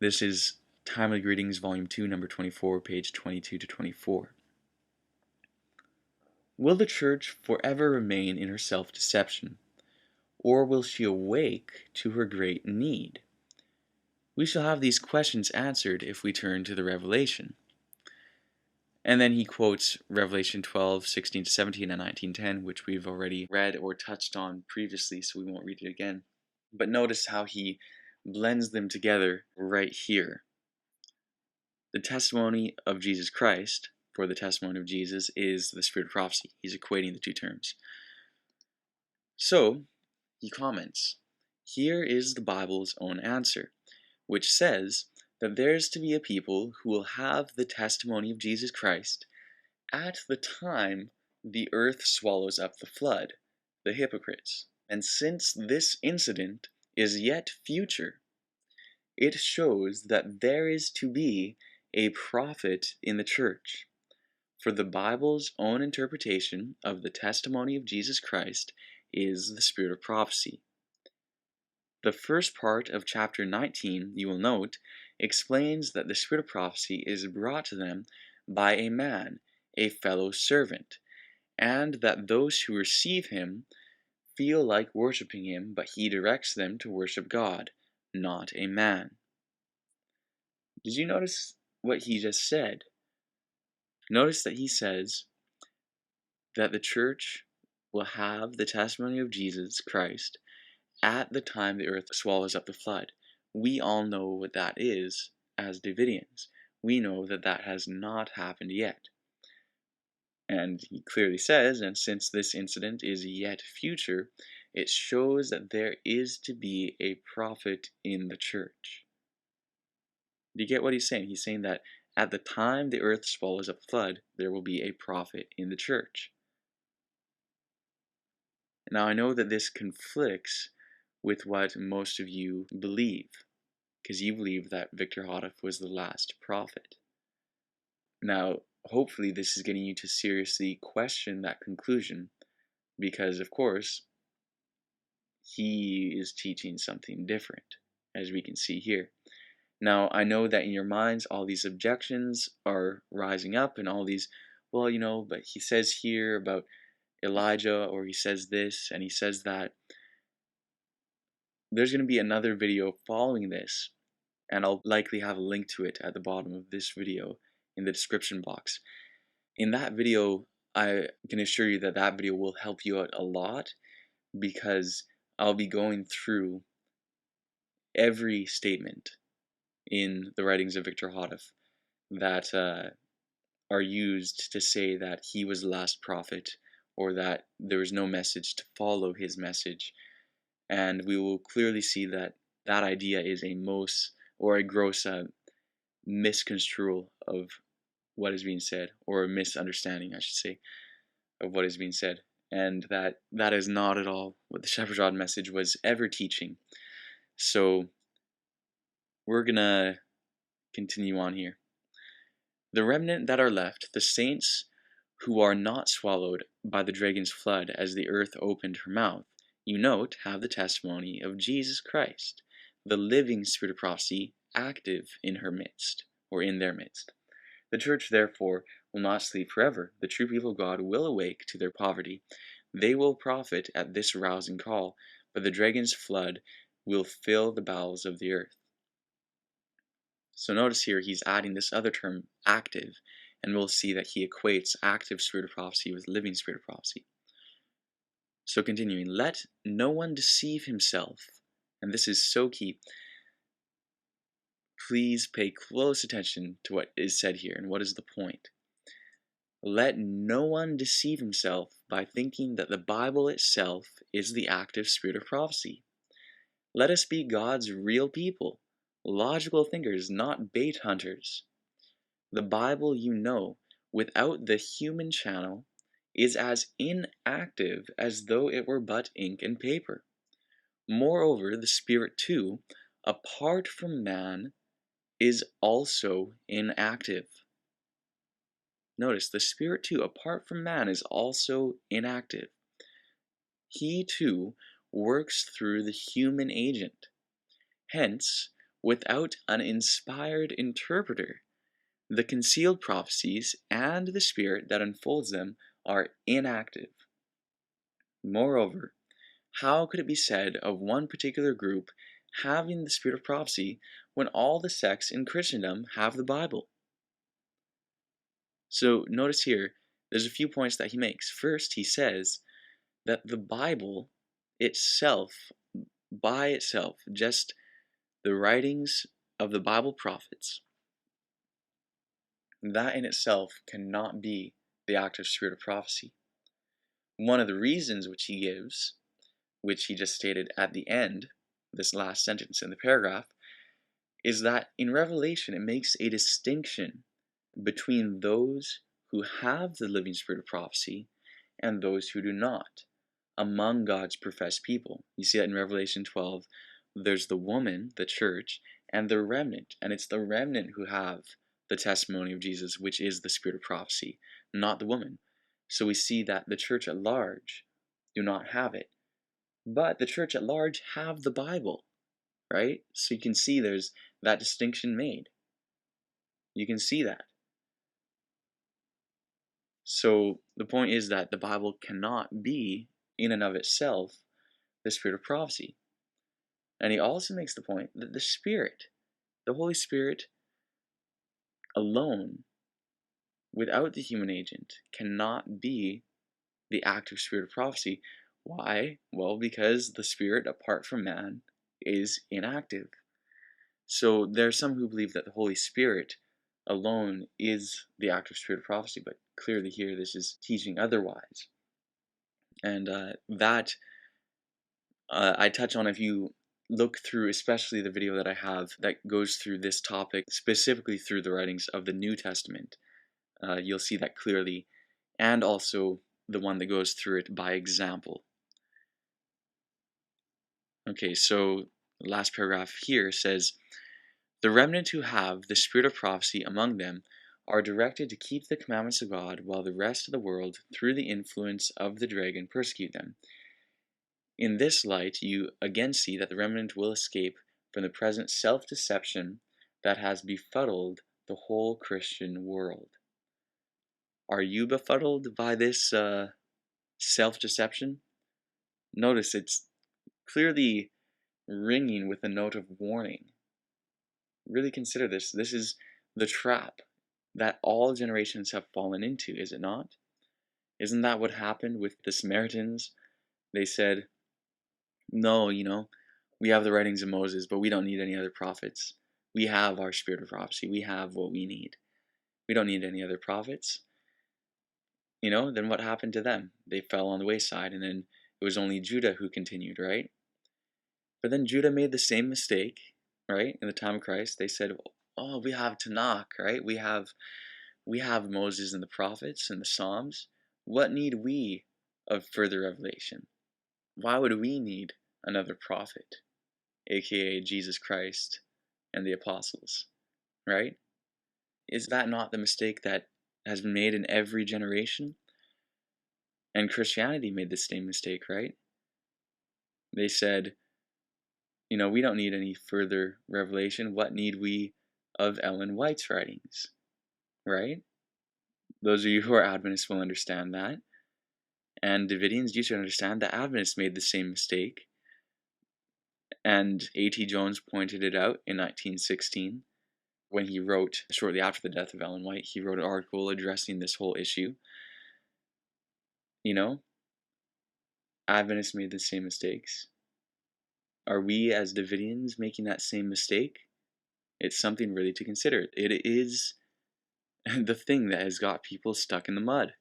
This is Timely Greetings, Volume 2, Number 24, page 22 to 24. Will the Church forever remain in her self-deception, or will she awake to her great need? We shall have these questions answered if we turn to the Revelation. And then he quotes Revelation 12, 16 to 17 and 19:10, which we've already read or touched on previously, so we won't read it again. But notice how he blends them together right here. The testimony of Jesus Christ, for the testimony of Jesus, is the spirit of prophecy. He's equating the two terms. So, he comments, here is the Bible's own answer, which says that there's to be a people who will have the testimony of Jesus Christ at the time the earth swallows up the flood, the hypocrites. And since this incident is yet future, it shows that there is to be a prophet in the church. For the Bible's own interpretation of the testimony of Jesus Christ is the spirit of prophecy. The first part of chapter 19, you will note, explains that the spirit of prophecy is brought to them by a man, a fellow servant, and that those who receive him feel like worshiping him, but he directs them to worship God, not a man. Did you notice what he just said? Notice that he says that the church will have the testimony of Jesus Christ at the time the earth swallows up the flood. We all know what that is as Davidians. We know that that has not happened yet. And he clearly says, and since this incident is yet future, it shows that there is to be a prophet in the church. Do you get what he's saying? He's saying that at the time the earth swallows up the flood, there will be a prophet in the church. Now I know that this conflicts with what most of you believe, because you believe that Victor Houteff was the last prophet. Now, hopefully this is getting you to seriously question that conclusion, because of course, he is teaching something different, as we can see here. Now, I know that in your minds, all these objections are rising up, and all these, well, but he says here about Elijah, or he says this, and he says that. There's going to be another video following this, and I'll likely have a link to it at the bottom of this video in the description box. In that video, I can assure you that that video will help you out a lot, because I'll be going through every statement in the writings of Victor Houteff that are used to say that he was the last prophet, or that there was no message to follow his message. And we will clearly see that that idea is a gross misconstrual of what is being said, or a misunderstanding, I should say, of what is being said, and that is not at all what the Shepherd's Rod message was ever teaching. So we're gonna continue on here. The remnant that are left, the saints who are not swallowed by the dragon's flood as the earth opened her mouth, you note, have the testimony of Jesus Christ, the living spirit of prophecy, active in her midst, or in their midst. The church, therefore, will not sleep forever. The true people of God will awake to their poverty. They will profit at this rousing call, but the dragon's flood will fill the bowels of the earth. So notice here he's adding this other term, active, and we'll see that he equates active spirit of prophecy with living spirit of prophecy. So continuing, let no one deceive himself, and this is so key. Please pay close attention to what is said here, and what is the point. Let no one deceive himself by thinking that the Bible itself is the active spirit of prophecy. Let us be God's real people, logical thinkers, not bait hunters. The Bible, without the human channel, is as inactive as though it were but ink and paper. Moreover, the Spirit too, apart from man, is also inactive. Notice, the Spirit too, apart from man, is also inactive. He too works through the human agent. Hence, without an inspired interpreter. The concealed prophecies and the spirit that unfolds them are inactive. Moreover, how could it be said of one particular group having the spirit of prophecy when all the sects in Christendom have the Bible? So notice here, there's a few points that he makes. First, he says that the Bible itself, by itself, just the writings of the Bible prophets, that in itself cannot be the active spirit of prophecy. One of the reasons which he gives, which he just stated at the end, this last sentence in the paragraph, is that in Revelation it makes a distinction between those who have the living spirit of prophecy and those who do not among God's professed people. You see that in Revelation 12, there's the woman, the church, and the remnant, and it's the remnant who have the testimony of Jesus, which is the spirit of prophecy, not the woman. So we see that the church at large do not have it, but the church at large have the Bible, right? So you can see there's that distinction made. You can see that. So the point is that the Bible cannot be, in and of itself, the spirit of prophecy. And he also makes the point that the Spirit, the Holy Spirit alone, without the human agent, cannot be the active spirit of prophecy. Why? Well, because the Spirit, apart from man, is inactive. So there are some who believe that the Holy Spirit alone is the active spirit of prophecy, but clearly here this is teaching otherwise. And that I touch on if you look through, especially the video that I have that goes through this topic, specifically through the writings of the New Testament. You'll see that clearly, and also the one that goes through it by example. Okay, so the last paragraph here says, "The remnant who have the spirit of prophecy among them are directed to keep the commandments of God, while the rest of the world, through the influence of the dragon, persecute them. In this light, you again see that the remnant will escape from the present self-deception that has befuddled the whole Christian world." Are you befuddled by this self-deception? Notice it's clearly ringing with a note of warning. Really consider this. This is the trap that all generations have fallen into, is it not? Isn't that what happened with the Samaritans? They said, no, we have the writings of Moses, but we don't need any other prophets. We have our spirit of prophecy. We have what we need. We don't need any other prophets. Then what happened to them? They fell on the wayside, and then it was only Judah who continued, right? But then Judah made the same mistake, right? In the time of Christ, they said, oh, we have Tanakh, right? We have Moses and the prophets and the Psalms. What need we of further revelation? Why would we need another prophet, aka Jesus Christ and the apostles, right? Is that not the mistake that has been made in every generation? And Christianity made the same mistake, right? They said, we don't need any further revelation. What need we of Ellen White's writings, right? Those of you who are Adventists will understand that. And Davidians, you should understand that Adventists made the same mistake. And A.T. Jones pointed it out in 1916 when he wrote, shortly after the death of Ellen White, he wrote an article addressing this whole issue. Adventists made the same mistakes. Are we as Davidians making that same mistake? It's something really to consider. It is the thing that has got people stuck in the mud.